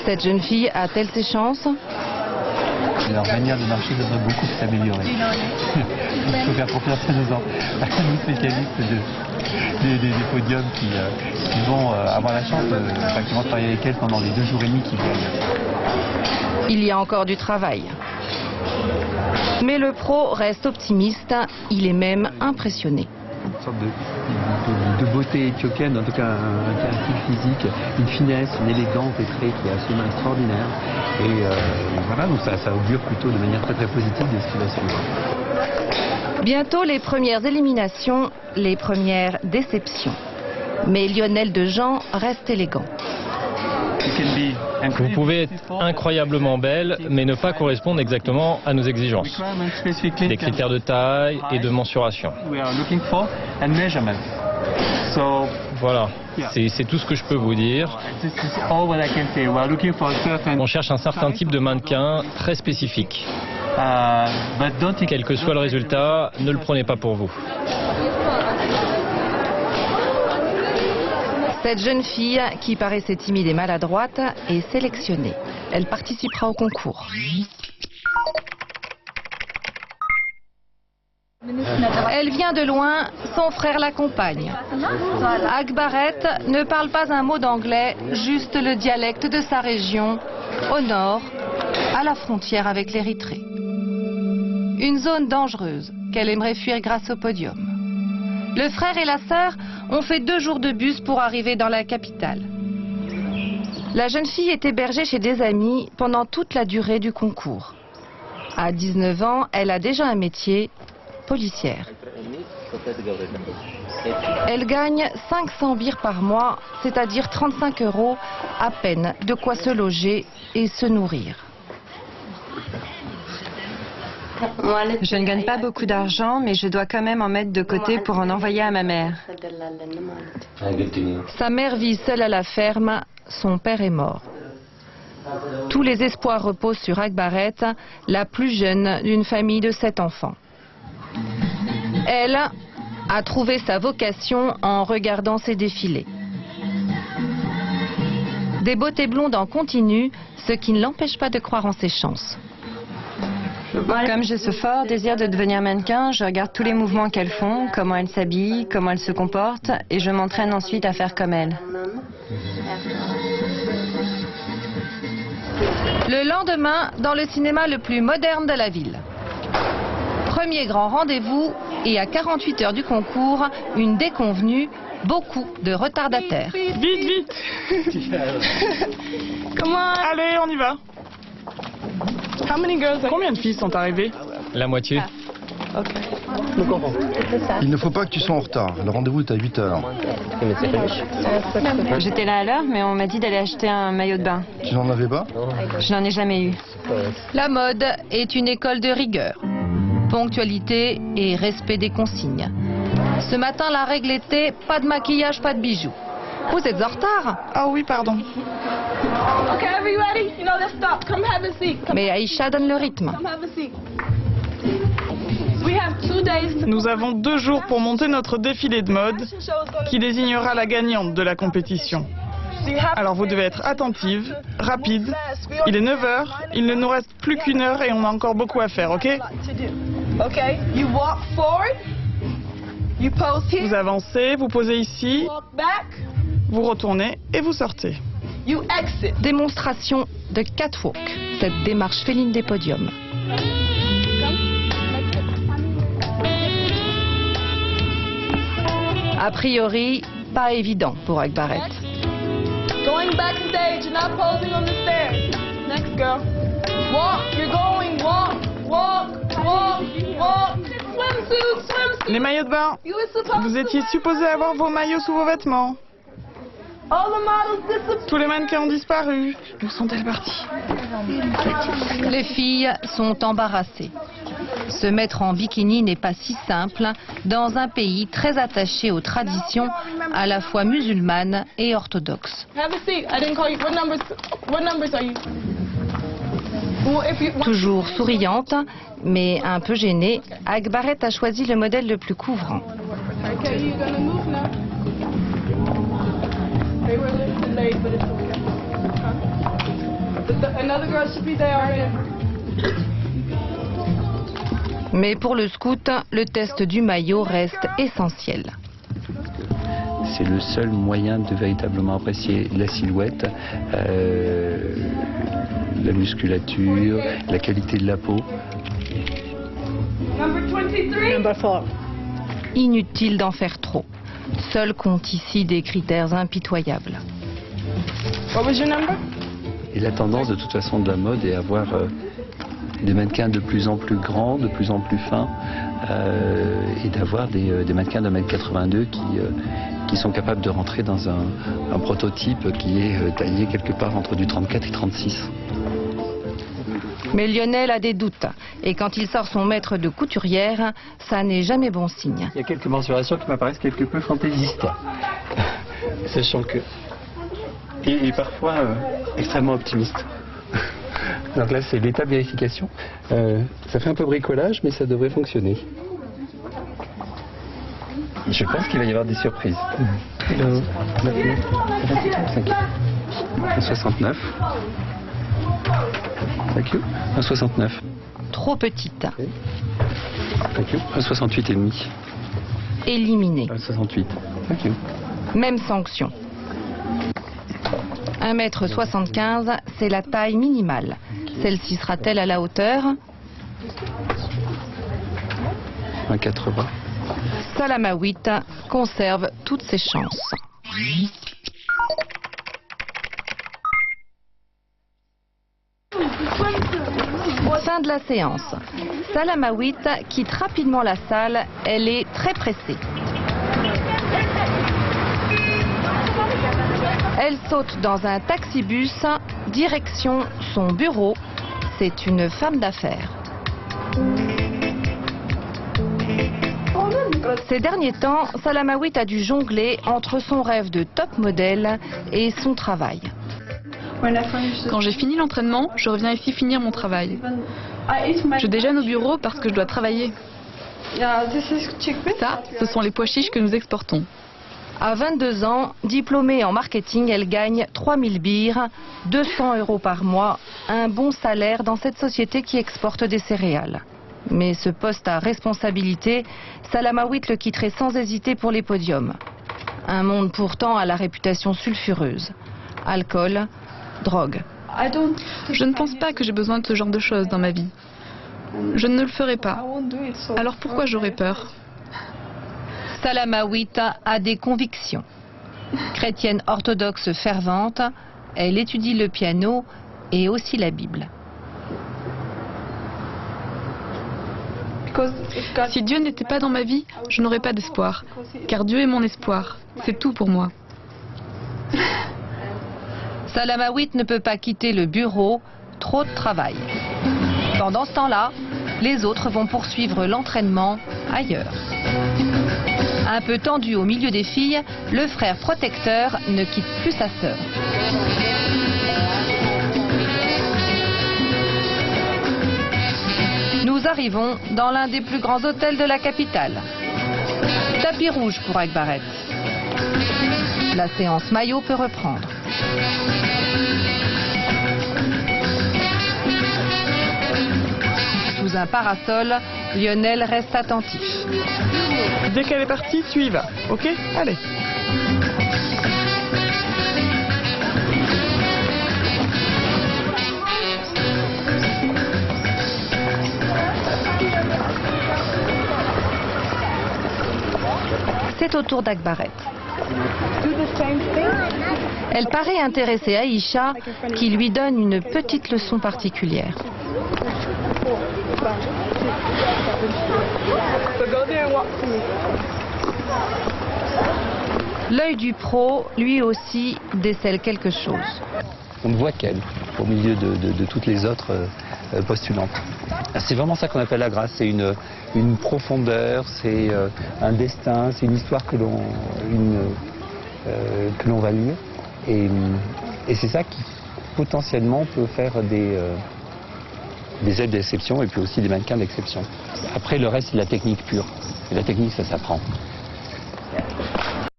Cette jeune fille a-t-elle ses chances? Leur manière de marcher devrait beaucoup s'améliorer. Il faut faire confiance à nos spécialistes des podiums qui vont avoir la chance qui vont travailler avec elles pendant les 2 jours et demi qui viennent. Il y a encore du travail. Mais le pro reste optimiste, il est même impressionné. Une sorte de beauté éthiopienne, en tout cas un style physique, une finesse, une élégance des traits qui est absolument extraordinaire. Et voilà, donc ça augure plutôt de manière très positive de ce qui va suivre. Bientôt les premières éliminations, les premières déceptions. Mais Lionel Dejean reste élégant. Vous pouvez être incroyablement belle, mais ne pas correspondre exactement à nos exigences. Des critères de taille et de mensuration. Voilà, c'est tout ce que je peux vous dire. On cherche un certain type de mannequin très spécifique. Quel que soit le résultat, ne le prenez pas pour vous. Cette jeune fille, qui paraissait timide et maladroite, est sélectionnée. Elle participera au concours. Elle vient de loin, son frère l'accompagne. Akbaret ne parle pas un mot d'anglais, juste le dialecte de sa région, au nord, à la frontière avec l'Érythrée. Une zone dangereuse qu'elle aimerait fuir grâce au podium. Le frère et la sœur ont fait 2 jours de bus pour arriver dans la capitale. La jeune fille est hébergée chez des amis pendant toute la durée du concours. À 19 ans, elle a déjà un métier, policière. Elle gagne 500 birrs par mois, c'est-à-dire 35 €, à peine de quoi se loger et se nourrir. Je ne gagne pas beaucoup d'argent, mais je dois quand même en mettre de côté pour en envoyer à ma mère. Sa mère vit seule à la ferme, son père est mort. Tous les espoirs reposent sur Akbaret, la plus jeune d'une famille de 7 enfants. Elle a trouvé sa vocation en regardant ses défilés. Des beautés blondes en continu, ce qui ne l'empêche pas de croire en ses chances. Comme j'ai ce fort désir de devenir mannequin, je regarde tous les mouvements qu'elles font, comment elles s'habillent, comment elles se comportent, et je m'entraîne ensuite à faire comme elles. Le lendemain, dans le cinéma le plus moderne de la ville. Premier grand rendez-vous, et à 48 heures du concours, une déconvenue, beaucoup de retardataires. Vite, vite. Allez, on y va. Combien de filles sont arrivées? La moitié. Il ne faut pas que tu sois en retard. Le rendez-vous est à 8 h. J'étais là à l'heure, mais on m'a dit d'aller acheter un maillot de bain. Tu n'en avais pas? Je n'en ai jamais eu. La mode est une école de rigueur. Ponctualité et respect des consignes. Ce matin, la règle était pas de maquillage, pas de bijoux. Vous êtes en retard? Ah oui, pardon. Mais Aïcha donne le rythme. Nous avons 2 jours pour monter notre défilé de mode qui désignera la gagnante de la compétition. Alors vous devez être attentive, rapide. Il est 9 h, il ne nous reste plus qu'1 heure et on a encore beaucoup à faire, ok? Vous avancez, vous posez ici, vous retournez et vous sortez. Démonstration de catwalk, cette démarche féline des podiums. A priori, pas évident pour Akbaret. Going backstage, not posing on the stairs. Next girl. Walk, you're going, walk, walk, walk, walk. Swimsuit, swimsuit. Les maillots de bain. Vous étiez supposé avoir vos maillots sous vos vêtements. All the models disappeared. Tous les mannequins ont disparu. Où sont-elles parties? Les filles sont embarrassées. Se mettre en bikini n'est pas si simple dans un pays très attaché aux traditions à la fois musulmanes et orthodoxes. Have a seat. I didn't call you. What numbers are you? Toujours souriante, mais un peu gênée, Akbaret a choisi le modèle le plus couvrant. Okay, you're gonna move now. They were a little delayed, but it's okay. Another girl should be there already. Mais pour le scout, le test du maillot reste essentiel. C'est le seul moyen de véritablement apprécier la silhouette, la musculature, la qualité de la peau. Number 23. Inutile d'en faire trop. Seul compte ici des critères impitoyables. What was your number? Et la tendance de toute façon de la mode est à avoir des mannequins de plus en plus grands, de plus en plus fins, et d'avoir des mannequins de 1m82 qui sont capables de rentrer dans un prototype qui est taillé quelque part entre du 34 et 36. Mais Lionel a des doutes. Et quand il sort son maître de couturière, ça n'est jamais bon signe. Il y a quelques mensurations qui m'apparaissent quelque peu fantaisistes. Sachant que... Et parfois extrêmement optimistes. Donc là, c'est l'étape vérification. Ça fait un peu bricolage, mais ça devrait fonctionner. Je pense qu'il va y avoir des surprises. 69. Thank you. 69. Trop petite. Thank you. 68 et demi. Éliminée. 68. Thank you. Même sanction. 1m75, c'est la taille minimale. Celle-ci sera-t-elle à la hauteur? 80. Salamawit conserve toutes ses chances. Fin de la séance. Salamawit quitte rapidement la salle. Elle est très pressée. Elle saute dans un taxibus, direction son bureau. C'est une femme d'affaires. Ces derniers temps, Salamawit a dû jongler entre son rêve de top modèle et son travail. Quand j'ai fini l'entraînement, je reviens ici finir mon travail. Je déjeune au bureau parce que je dois travailler. Ça, ce sont les pois chiches que nous exportons. À 22 ans, diplômée en marketing, elle gagne 3000 birres, 200 € par mois, un bon salaire dans cette société qui exporte des céréales. Mais ce poste à responsabilité, Salamawit le quitterait sans hésiter pour les podiums. Un monde pourtant à la réputation sulfureuse. Alcool, drogue. Je ne pense pas que j'ai besoin de ce genre de choses dans ma vie. Je ne le ferai pas. Alors pourquoi j'aurais peur ? Salamawit a des convictions. Chrétienne orthodoxe fervente, elle étudie le piano et aussi la Bible. Si Dieu n'était pas dans ma vie, je n'aurais pas d'espoir. Car Dieu est mon espoir. C'est tout pour moi. Salamawit ne peut pas quitter le bureau, trop de travail. Pendant ce temps-là, les autres vont poursuivre l'entraînement ailleurs. Un peu tendu au milieu des filles, le frère protecteur ne quitte plus sa sœur. Nous arrivons dans l'un des plus grands hôtels de la capitale. Tapis rouge pour Akbaret. La séance maillot peut reprendre. Sous un parasol, Lionel reste attentif. Dès qu'elle est partie, tu y vas, ok? Allez. C'est au tour d'Akbaret. Elle paraît intéresser Aïcha, qui lui donne une petite leçon particulière. L'œil du pro, lui aussi, décèle quelque chose. On ne voit qu'elle, au milieu de toutes les autres postulantes. C'est vraiment ça qu'on appelle la grâce, c'est une profondeur, c'est un destin, c'est une histoire que l'on va lire. Et c'est ça qui potentiellement peut faire des ailes d'exception et puis aussi des mannequins d'exception. Après, le reste, c'est la technique pure. Et la technique, ça s'apprend.